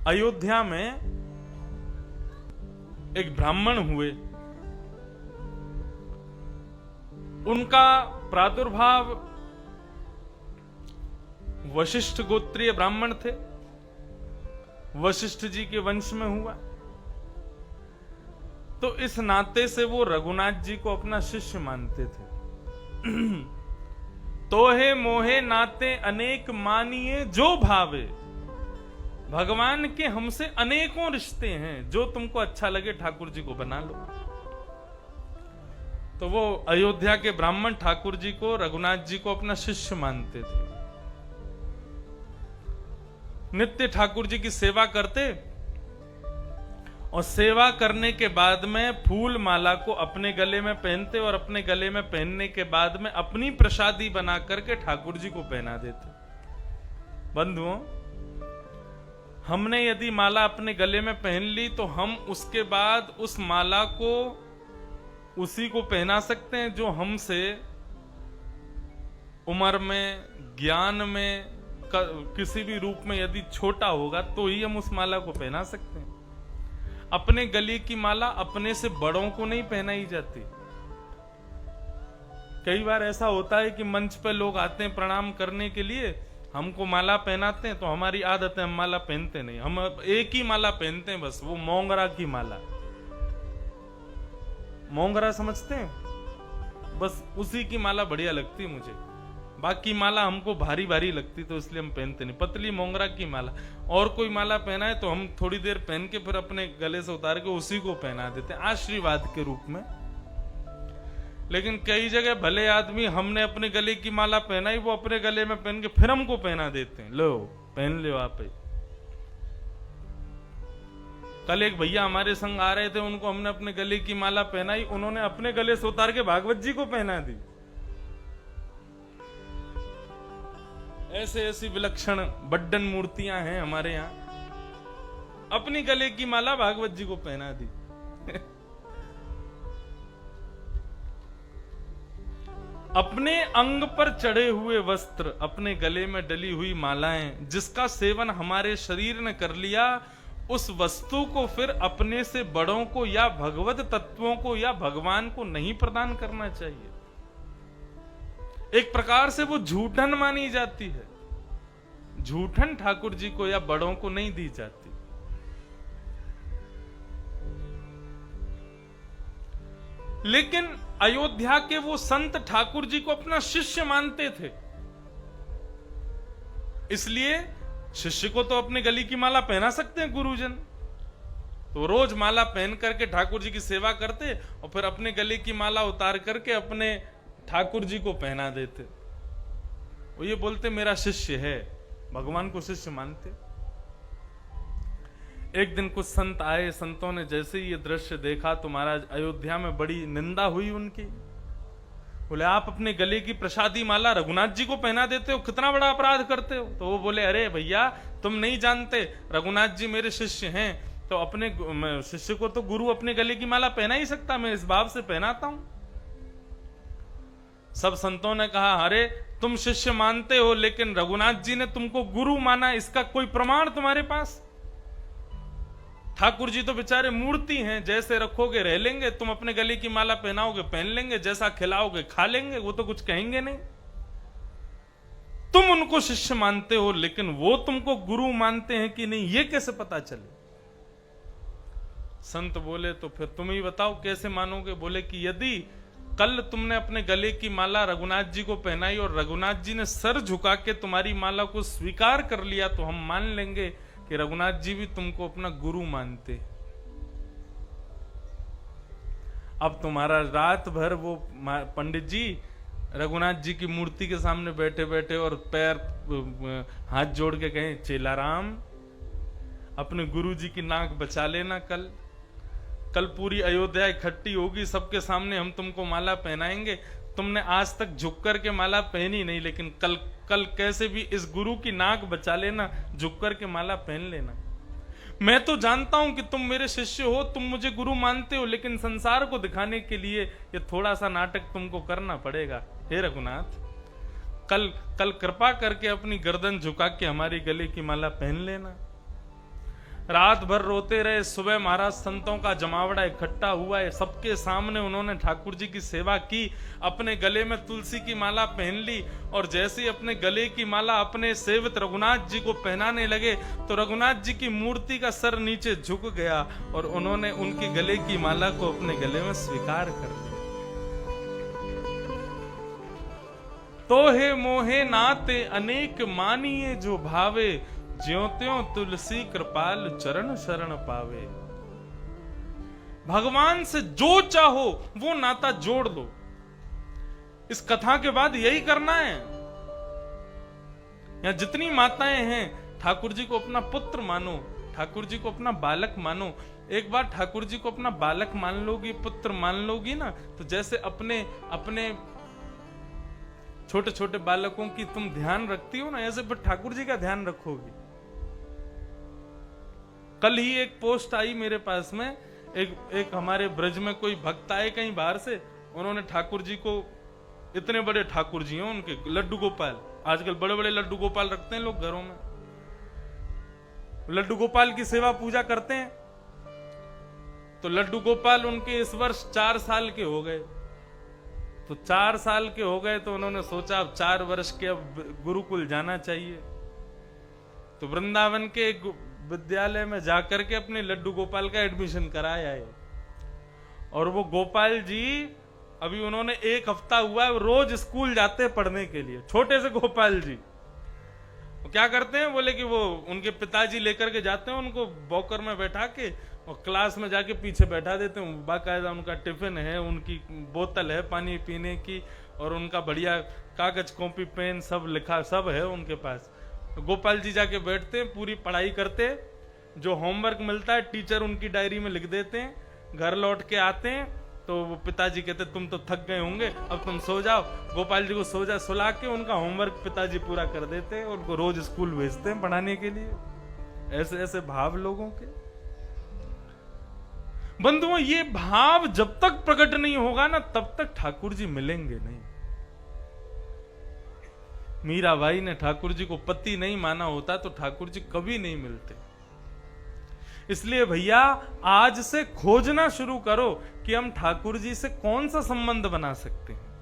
अयोध्या में एक ब्राह्मण हुए। उनका प्रादुर्भाव वशिष्ठ गोत्रीय ब्राह्मण थे, वशिष्ठ जी के वंश में हुआ। तो इस नाते से वो रघुनाथ जी को अपना शिष्य मानते थे। तोहे मोहे नाते अनेक मानिए जो भावे, भगवान के हमसे अनेकों रिश्ते हैं, जो तुमको अच्छा लगे ठाकुर जी को बना लो। तो वो अयोध्या के ब्राह्मण ठाकुर जी को, रघुनाथ जी को अपना शिष्य मानते थे। नित्य ठाकुर जी की सेवा करते और सेवा करने के बाद में फूल माला को अपने गले में पहनते और अपने गले में पहनने के बाद में अपनी प्रसादी बना करके ठाकुर जी को पहना देते। बंधुओं, हमने यदि माला अपने गले में पहन ली तो हम उसके बाद उस माला को उसी को पहना सकते हैं जो हमसे उम्र में, ज्ञान में, किसी भी रूप में यदि छोटा होगा तो ही हम उस माला को पहना सकते हैं। अपने गले की माला अपने से बड़ों को नहीं पहनाई जाती। कई बार ऐसा होता है कि मंच पे लोग आते हैं प्रणाम करने के लिए, हमको माला पहनाते हैं तो हमारी आदत है हम माला पहनते नहीं, हम एक ही माला पहनते हैं बस, वो मोंगरा की माला। मोंगरा समझते हैं? बस उसी की माला बढ़िया लगती है मुझे, बाकी माला हमको भारी भारी लगती तो इसलिए हम पहनते नहीं। पतली मोंगरा की माला, और कोई माला पहना है तो हम थोड़ी देर पहन के फिर अपने गले से उतार के उसी को पहना देते हैं आशीर्वाद के रूप में। लेकिन कई जगह भले आदमी हमने अपने गले की माला पहनाई, वो अपने गले में पहन के फिर हमको पहना देते हैं, लो पहन लो आप। कल एक भैया हमारे संग आ रहे थे, उनको हमने अपने गले की माला पहनाई, उन्होंने अपने गले से उतार के भागवत जी को पहना दी। ऐसे ऐसी विलक्षण बड्डन मूर्तियां हैं हमारे यहां, अपनी गले की माला भागवत जी को पहना दी। अपने अंग पर चढ़े हुए वस्त्र, अपने गले में डली हुई मालाएं, जिसका सेवन हमारे शरीर ने कर लिया, उस वस्तु को फिर अपने से बड़ों को या भगवत तत्वों को या भगवान को नहीं प्रदान करना चाहिए। एक प्रकार से वो झूठन मानी जाती है। झूठन ठाकुर जी को या बड़ों को नहीं दी जाती। लेकिन अयोध्या के वो संत ठाकुर जी को अपना शिष्य मानते थे, इसलिए शिष्य को तो अपने गले की माला पहना सकते हैं गुरुजन, तो रोज माला पहन करके ठाकुर जी की सेवा करते और फिर अपने गले की माला उतार करके अपने ठाकुर जी को पहना देते। वो ये बोलते मेरा शिष्य है, भगवान को शिष्य मानते। एक दिन कुछ संत आए, संतों ने जैसे ही ये दृश्य देखा तो महाराज अयोध्या में बड़ी निंदा हुई उनकी। बोले आप अपने गले की प्रसादी माला रघुनाथ जी को पहना देते हो, कितना बड़ा अपराध करते हो। तो वो बोले अरे भैया तुम नहीं जानते, रघुनाथ जी मेरे शिष्य हैं, तो अपने शिष्य को तो गुरु अपने गले की माला पहना ही सकता, मैं इस भाव से पहनाता हूं। सब संतों ने कहा अरे तुम शिष्य मानते हो, लेकिन रघुनाथ जी ने तुमको गुरु माना, इसका कोई प्रमाण तुम्हारे पास? ठाकुर जी तो बेचारे मूर्ति हैं, जैसे रखोगे रह लेंगे, तुम अपने गले की माला पहनाओगे पहन लेंगे, जैसा खिलाओगे खा लेंगे, वो तो कुछ कहेंगे नहीं। तुम उनको शिष्य मानते हो, लेकिन वो तुमको गुरु मानते हैं कि नहीं, ये कैसे पता चले? संत बोले तो फिर तुम ही बताओ कैसे मानोगे। बोले कि यदि कल तुमने अपने गले की माला रघुनाथ जी को पहनाई और रघुनाथ जी ने सर झुका के तुम्हारी माला को स्वीकार कर लिया, तो हम मान लेंगे कि रघुनाथ जी भी तुमको अपना गुरु मानते। अब तुम्हारा रात भर वो पंडित जी रघुनाथ जी की मूर्ति के सामने बैठे बैठे और पैर हाथ जोड़ के कहें चेला राम अपने गुरु जी की नाक बचा लेना, कल पूरी अयोध्या इकट्ठी होगी, सबके सामने हम तुमको माला पहनाएंगे, तुमने आज तक झुक कर के माला पहनी नहीं, लेकिन कल कैसे भी इस गुरु की नाक बचा लेना, झुक कर के माला पहन लेना। मैं तो जानता हूं कि तुम मेरे शिष्य हो, तुम मुझे गुरु मानते हो, लेकिन संसार को दिखाने के लिए ये थोड़ा सा नाटक तुमको करना पड़ेगा। हे रघुनाथ, कल कृपा करके अपनी गर्दन झुका के हमारी गले की माला पहन लेना। रात भर रोते रहे। सुबह महाराज संतों का जमावड़ा इकट्ठा हुआ है, सबके सामने उन्होंने ठाकुर जी की सेवा की। अपने गले में तुलसी की माला पहन ली और जैसे ही अपने गले की माला अपने सेवित रघुनाथ जी को पहनाने लगे तो रघुनाथ जी की मूर्ति का सर नीचे झुक गया और उन्होंने उनके गले की माला को अपने गले में स्वीकार कर लिया। तो हे मोहे नाते अनेक मानिए जो भावे, ज्यों त्यों तुलसी कृपाल चरण शरण पावे। भगवान से जो चाहो वो नाता जोड़ लो। इस कथा के बाद यही करना है। यहां जितनी माताएं हैं, ठाकुर जी को अपना पुत्र मानो, ठाकुर जी को अपना बालक मानो। एक बार ठाकुर जी को अपना बालक मान लोगी, पुत्र मान लोगी ना, तो जैसे अपने अपने छोटे छोटे बालकों की तुम ध्यान रखती हो ना, ऐसे फिर ठाकुर जी का ध्यान रखोगी। कल ही एक पोस्ट आई मेरे पास में, एक हमारे ब्रज में कोई भक्त आए कहीं बाहर से, उन्होंने ठाकुर जी को, इतने बड़े ठाकुर जी हैं उनके, लड्डू गोपाल, आजकल बड़े बड़े लड्डू गोपाल रखते हैं लोग घरों में, लड्डू गोपाल की सेवा पूजा करते हैं। तो लड्डू गोपाल उनके इस वर्ष 4 साल के हो गए। तो 4 साल के हो गए तो उन्होंने सोचा अब 4 वर्ष के अब गुरुकुल जाना चाहिए। तो वृंदावन के विद्यालय में जाकर के अपने लड्डू गोपाल का एडमिशन कराया है। और वो गोपाल जी अभी उन्होंने 1 हफ्ता हुआ है, रोज स्कूल जाते हैं पढ़ने के लिए। छोटे से गोपाल जी वो क्या करते हैं, बोले कि वो उनके पिताजी लेकर के जाते हैं उनको बॉकर में बैठा के और क्लास में जाके पीछे बैठा देते हैं। बाकायदा उनका टिफिन है, उनकी बोतल है पानी पीने की, और उनका बढ़िया कागज कॉपी पेन सब लिखा सब है उनके पास। तो गोपाल जी जाके बैठते हैं, पूरी पढ़ाई करते, जो होमवर्क मिलता है टीचर उनकी डायरी में लिख देते हैं। घर लौट के आते हैं तो वो पिताजी कहते तुम तो थक गए होंगे, अब तुम सो जाओ। गोपाल जी को सुला के उनका होमवर्क पिताजी पूरा कर देते हैं, उनको रोज स्कूल भेजते हैं पढ़ाने के लिए। ऐसे ऐसे भाव लोगों के। बंधुओं, ये भाव जब तक प्रकट नहीं होगा ना, तब तक ठाकुर जी मिलेंगे नहीं। मीराबाई ने ठाकुर जी को पति नहीं माना होता तो ठाकुर जी कभी नहीं मिलते। इसलिए भैया आज से खोजना शुरू करो कि हम ठाकुर जी से कौन सा संबंध बना सकते हैं।